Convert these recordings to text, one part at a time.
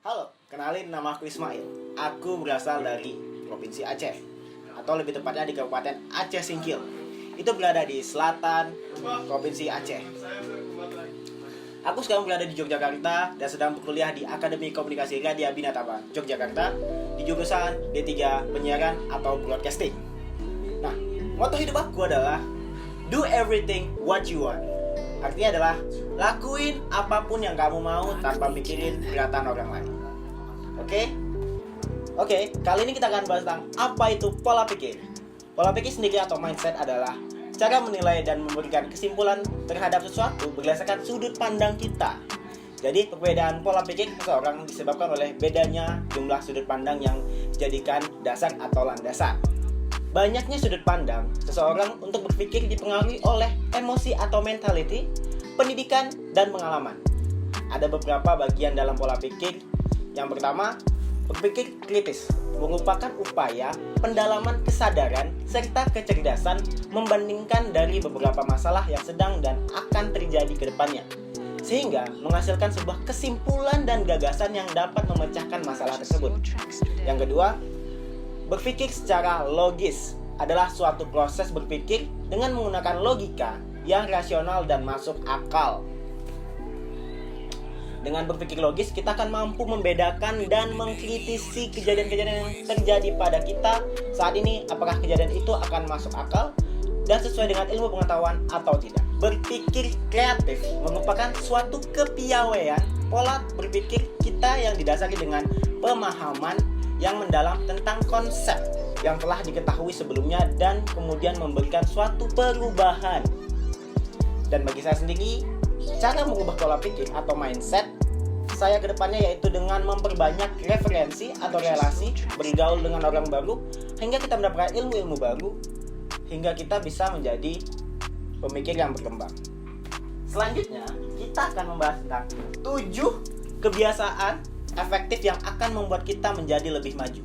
Halo, kenalin, nama aku Ismail. Aku berasal dari Provinsi Aceh, atau lebih tepatnya di Kabupaten Aceh Singkil. Itu berada di selatan Provinsi Aceh. Aku sekarang berada di Yogyakarta dan sedang berkuliah di Akademi Komunikasi Radia Binataba, Yogyakarta, di jurusan D3 Penyiaran atau Broadcasting. Nah, motto hidup aku adalah do everything what you want. Artinya adalah lakuin apapun yang kamu mau tanpa mikirin perkataan orang lain. Oke, kali ini kita akan bahas tentang apa itu pola pikir. Pola pikir sendiri atau mindset adalah cara menilai dan memberikan kesimpulan terhadap sesuatu berdasarkan sudut pandang kita. Jadi perbedaan pola pikir seseorang disebabkan oleh bedanya jumlah sudut pandang yang dijadikan dasar atau landasan. Banyaknya sudut pandang seseorang untuk berpikir dipengaruhi oleh emosi atau mentality, pendidikan, dan pengalaman. Ada beberapa bagian dalam pola pikir. Yang pertama, berpikir kritis, merupakan upaya pendalaman kesadaran serta kecerdasan membandingkan dari beberapa masalah yang sedang dan akan terjadi ke depannya, sehingga menghasilkan sebuah kesimpulan dan gagasan yang dapat memecahkan masalah tersebut. Yang kedua, berpikir secara logis adalah suatu proses berpikir dengan menggunakan logika yang rasional dan masuk akal. Dengan berpikir logis, kita akan mampu membedakan dan mengkritisi kejadian-kejadian yang terjadi pada kita saat ini, apakah kejadian itu akan masuk akal dan sesuai dengan ilmu pengetahuan atau tidak. Berpikir kreatif merupakan suatu kepiawaian pola berpikir kita yang didasari dengan pemahaman yang mendalam tentang konsep yang telah diketahui sebelumnya dan kemudian memberikan suatu perubahan. Dan bagi saya sendiri, cara mengubah pola pikir atau mindset saya ke depannya yaitu dengan memperbanyak referensi atau relasi, bergaul dengan orang baru hingga kita mendapatkan ilmu-ilmu baru hingga kita bisa menjadi pemikir yang berkembang. Selanjutnya, kita akan membahas tentang 7 kebiasaan efektif yang akan membuat kita menjadi lebih maju.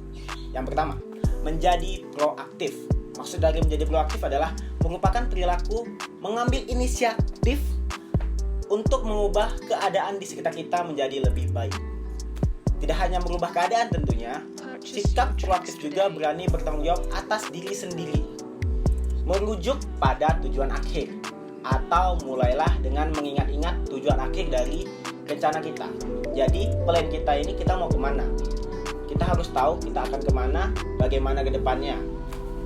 Yang pertama, menjadi proaktif. Maksud dari menjadi proaktif adalah merupakan perilaku mengambil inisiatif untuk mengubah keadaan di sekitar kita menjadi lebih baik. Tidak hanya merubah keadaan tentunya, sikap proaktif juga berani bertanggung jawab atas diri sendiri. Merujuk pada tujuan akhir, atau mulailah dengan mengingat-ingat tujuan akhir dari rencana kita. Jadi plan kita ini kita mau kemana? Kita harus tahu kita akan kemana, bagaimana ke depannya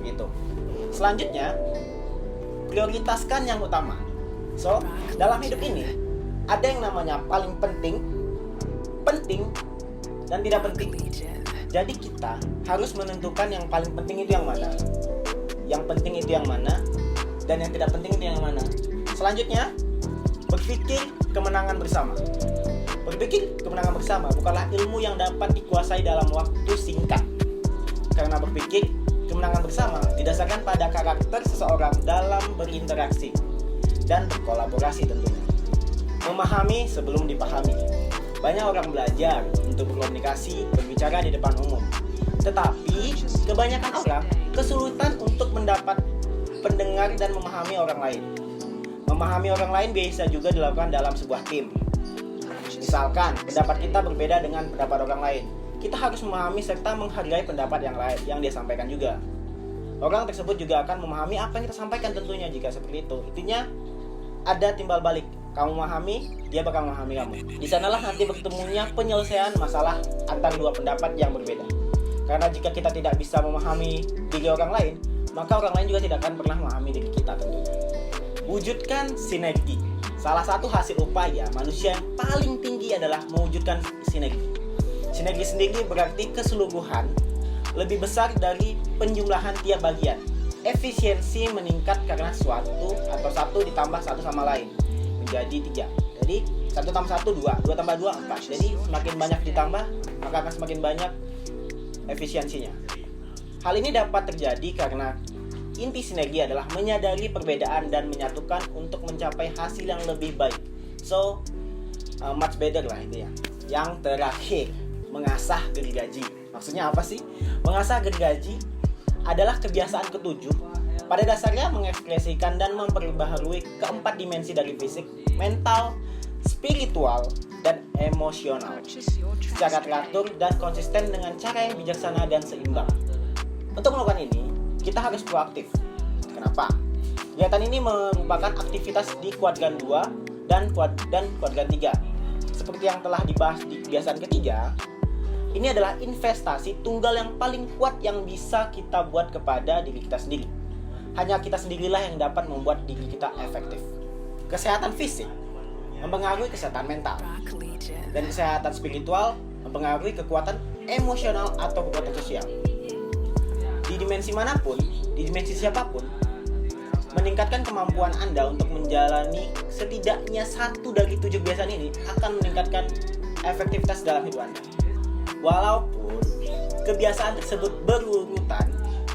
gitu. Selanjutnya, prioritaskan yang utama. So, dalam hidup ini ada yang namanya paling penting, dan tidak penting. Jadi kita harus menentukan yang paling penting itu yang mana, yang penting itu yang mana, dan yang tidak penting itu yang mana. Selanjutnya, berpikir kemenangan bersama. Berpikir kemenangan bersama bukanlah ilmu yang dapat dikuasai dalam waktu singkat. Karena berpikir kemenangan bersama didasarkan pada karakter seseorang dalam berinteraksi dan berkolaborasi tentunya. Memahami sebelum dipahami. Banyak orang belajar untuk berkomunikasi, berbicara di depan umum. Tetapi kebanyakan orang kesulitan untuk mendapat pendengar dan memahami orang lain. Memahami orang lain bisa juga dilakukan dalam sebuah tim. Misalkan pendapat kita berbeda dengan pendapat orang lain, kita harus memahami serta menghargai pendapat yang lain yang dia sampaikan juga. Orang tersebut juga akan memahami apa yang kita sampaikan tentunya jika seperti itu. Intinya ada timbal balik. Kamu memahami, dia bakal memahami kamu. Di sanalah nanti bertemunya penyelesaian masalah antara dua pendapat yang berbeda. Karena jika kita tidak bisa memahami diri orang lain, maka orang lain juga tidak akan pernah memahami diri kita tentunya. Wujudkan sinergi. Salah satu hasil upaya manusia yang paling tinggi adalah mewujudkan sinergi. Sinergi sendiri berarti keseluruhan lebih besar dari penjumlahan tiap bagian. Efisiensi meningkat karena suatu atau satu ditambah satu sama lain menjadi 3. Jadi 1 tambah 1 2, 2 tambah 2 4. Jadi semakin banyak ditambah maka akan semakin banyak efisiensinya. Hal ini dapat terjadi karena inti sinergi adalah menyadari perbedaan dan menyatukan untuk mencapai hasil yang lebih baik. So, much better lah itu ya. Yang terakhir, mengasah gergaji. Maksudnya apa sih? Mengasah gergaji adalah kebiasaan ketujuh. Pada dasarnya mengekspresikan dan memperbaharui keempat dimensi dari fisik, mental, spiritual, dan emosional, secara teratur dan konsisten dengan cara yang bijaksana dan seimbang. Untuk melakukan ini, kita harus proaktif. Kenapa? Kegiatan ini merupakan aktivitas di kuadran 2 dan kuadran 3. Seperti yang telah dibahas di kebiasaan ketiga, ini adalah investasi tunggal yang paling kuat yang bisa kita buat kepada diri kita sendiri. Hanya kita sendirilah yang dapat membuat diri kita efektif. Kesehatan fisik mempengaruhi kesehatan mental, dan kesehatan spiritual mempengaruhi kekuatan emosional atau kekuatan sosial. Di dimensi manapun, di dimensi siapapun, meningkatkan kemampuan Anda untuk menjalani setidaknya 1 dari 7 kebiasaan ini akan meningkatkan efektivitas dalam hidup Anda. Walaupun kebiasaan tersebut berurutan,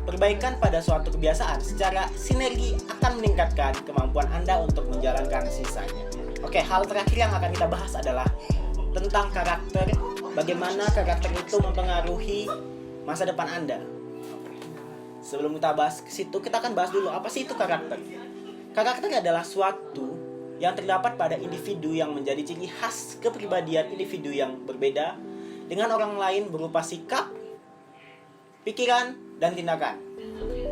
perbaikan pada suatu kebiasaan secara sinergi akan meningkatkan kemampuan Anda untuk menjalankan sisanya. Oke, hal terakhir yang akan kita bahas adalah tentang karakter. Bagaimana karakter itu mempengaruhi masa depan Anda. Sebelum kita bahas ke situ, kita akan bahas dulu apa sih itu karakter. Karakter adalah suatu yang terdapat pada individu yang menjadi ciri khas kepribadian individu yang berbeda dengan orang lain berupa sikap, pikiran, dan tindakan.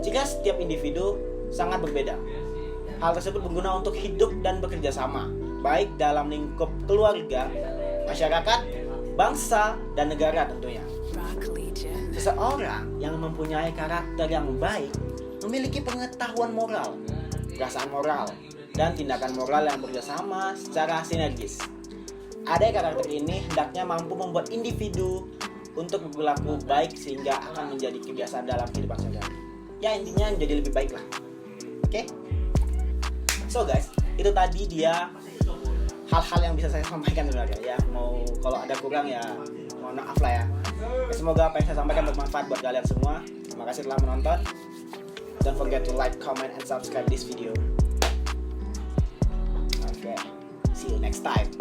Jika setiap individu sangat berbeda, hal tersebut berguna untuk hidup dan bekerja sama, baik dalam lingkup keluarga, masyarakat, bangsa, dan negara tentunya. Seseorang yang mempunyai karakter yang baik memiliki pengetahuan moral, perasaan moral, dan tindakan moral yang bekerjasama secara sinergis. Adanya karakter ini hendaknya mampu membuat individu untuk berlaku baik sehingga akan menjadi kebiasaan dalam kehidupan sehari-hari. Ya, intinya menjadi lebih baik lah. Oke? So guys, itu tadi dia hal-hal yang bisa saya sampaikan sebenarnya ya. Mau kalau ada kurang ya mohon maaf lah ya. Semoga apa yang saya sampaikan bermanfaat buat kalian semua. Terima kasih telah menonton. Don't forget to like, comment, and subscribe this video. Okay, see you next time.